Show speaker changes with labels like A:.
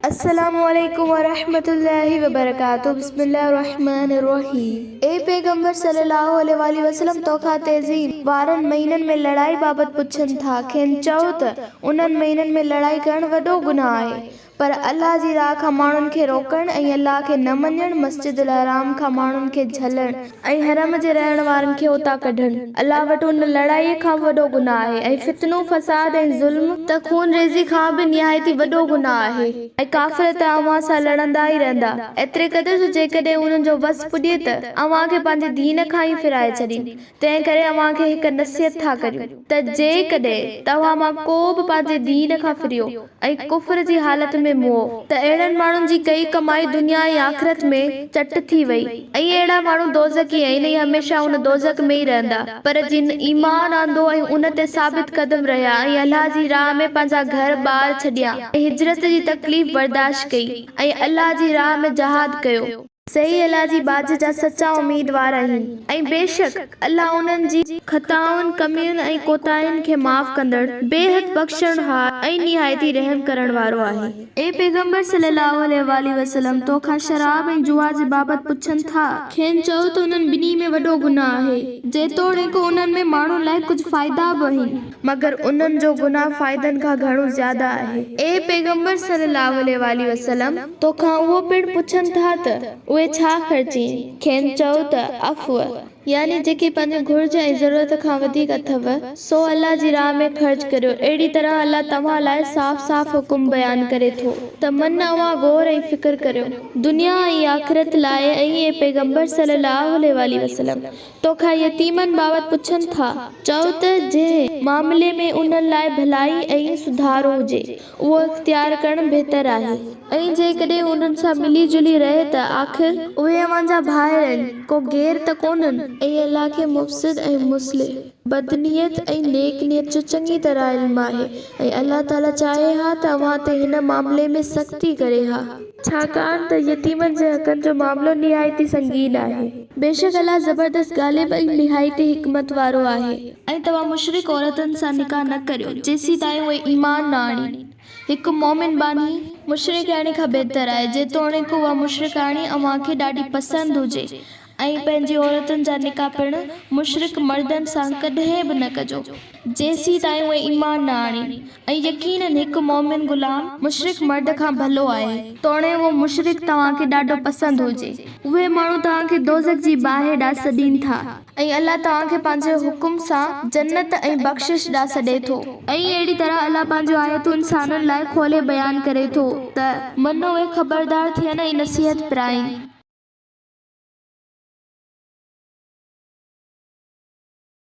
A: अस्सलामुअलैकुम वरहमतुल्लाहि वबरकातुहू। बिस्मिल्लाहिर्रहमानिर्रहीम। ए पैगंबर सल्लल्लाहु अलैहि वसल्लम तोखा तेज़ीम वारन महीनन में लड़ाई बाबत पुछन था। खेन चओ त उन्हनि महीनन में लड़ाई करण वॾो गुनाह आहे, पर अल्लाह जी राह खां माण्हुनि खे रोकण ऐं अल्लाह खे न मञण, मस्जिदुल हराम खां माण्हुनि खे झलण ऐं हरम जे रहण वारनि खे उतां कढण अल्लाह वटि उन लड़ाईअ खां वॾो गुनाह आहे। ऐं फितनो, फसाद ऐं ज़ुल्म त खून रेज़ी खां बि निहायती वॾो गुनाह आहे। ऐं काफ़िर त अव्हां सां लड़ंदा ई रहंदा, एतिरे क़दुरु जो जेकॾहिं उन्हनि जो वस पुॼे त अव्हां खे पंहिंजे दीन खां ई फिराए छॾीनि। तंहिं करे अव्हां खे हिकु नसीहत था करियूं त जेकॾहिं तव्हां मां को बि पंहिंजे दीन खां फिरियो ऐं कुफ्र जी हालत में मोह, त अहिड़नि माण्हुनि जी कई कमाई दुनिया ऐं आख़िरत में चट थी वई। ऐं अहिड़ा माण्हू दोज़खी आहिनि ऐं हमेशह उन दोज़ख में ई रहंदा। पर जिन ईमान आंदो ऐं उन ते साबित क़दम रहिया ऐं अल्लाह जी राह में पंहिंजा घर ॿार छॾिया ऐं हिजरत जी तकलीफ़ बर्दाश्त कई ऐं अल्लाह जी राह में जहाद कयो, सही अल्लाह जी बाज जा सच्चा उम्मीदवार आहिनि। ऐं बेशक अल्लाह उन्हनि जी ख़ताउनि, कमियुनि ऐं कोताहियुनि खे माफ़ कंदड़, बेहद बख़्शणहार ऐं निहायती रहम करण वारो आहे। ए पैगंबर सल्लल्लाहु अलैहि वसल्लम तोखां शराब ऐं जुआ जे बाबति पुछनि था। खेनि चओ त उन्हनि ॿिन्ही में वॾो गुनाह आहे, जेतोणीकि उन्हनि में माण्हुनि लाइ कुझु फ़ाइदा बि आहिनि, मगर उन्हनि जो गुनाह फ़ाइदनि खां घणो ज़्यादा आहे। ए पैगंबर सल्लल्लाहु अलैहि वसल्लम तोखां उहो पिणु पुछनि था त उहे छा ख़र्ची। खेनि चओ त अफ़्व, यानी जेकी पंहिंजे घुर्ज ऐं ज़रूरत खां वधीक अथव सो अल्लाह जी राह में ख़र्च करियो। अहिड़ी तरह अल्लाह तव्हां लाइ साफ़ साफ़ हुकुम बयान करे थो त मन अव्हां गौर ऐं फ़िक्र करियो दुनिया ऐं आख़िरत लाइ। ऐं ए पैगंबर सल्लल्लाहु अलैहि वसल्लम तोखां यतीमनि बाबति पुछनि था। चओ त जंहिं मामले में उन्हनि लाइ भलाई ऐं सुधारो हुजे उहो इख़्तियार करणु बहितर आहे। ऐं जेकॾहिं उन्हनि सां मिली जुली रहे त आख़िर उहे अव्हां जा भाउर आहिनि, को गैर त कोन्हनि। ऐं अल्लाह खे मुफ़सिद ऐं मुस्लिह, बदनीयत ऐं नेक नियत जो चङी तरह इल्मु आहे। ऐं अल्लाह ताला चाहे हा त अव्हां ते हिन मामले में सख़्ती करे हा, छाकाणि त यतीमनि जे हक़नि जो मामलो निहायती संगीन आहे। बेशक अल्लाह ज़बरदस्त ग़ालिब ऐं निहायती हिकमत वारो आहे। ऐं तव्हां मुशरिक औरतुनि सां निकाह न करियो जेसीं ताईं उहे ईमान न आणीनि। हिकु मोमिन बानी मुशरिकाणी खां बहितर आहे, जेतोणीकि उहा मुशरिकाणी अव्हां खे ॾाढी पसंदि हुजे। ऐं पंहिंजी औरतुनि जा निकाह पिणु मुशरिक मर्दनि सां कॾहिं बि न कजो जेसीं ताईं उहे ईमान न आणीनि। ऐं यकीनन हिकु मोमिन गुलाम मुशरिक मर्द खां भलो आहे, तोणे उहो मुशरिक तव्हां खे ॾाढो पसंदि हुजे। उहे माण्हू तव्हां खे दोज़ख जी बाहि ॾांहुं सॾीनि था ऐं अल्लाह तव्हां खे पंहिंजे हुकुम सां जन्नत ऐं बख़्शिश ॾांहुं सॾे थो। ऐं अहिड़ी तरह अल्लाह पंहिंजूं आयतूं इंसाननि लाइ खोले बयान करे थो त मन उहे ख़बरदार थियनि ऐं नसीहत पिराइनि।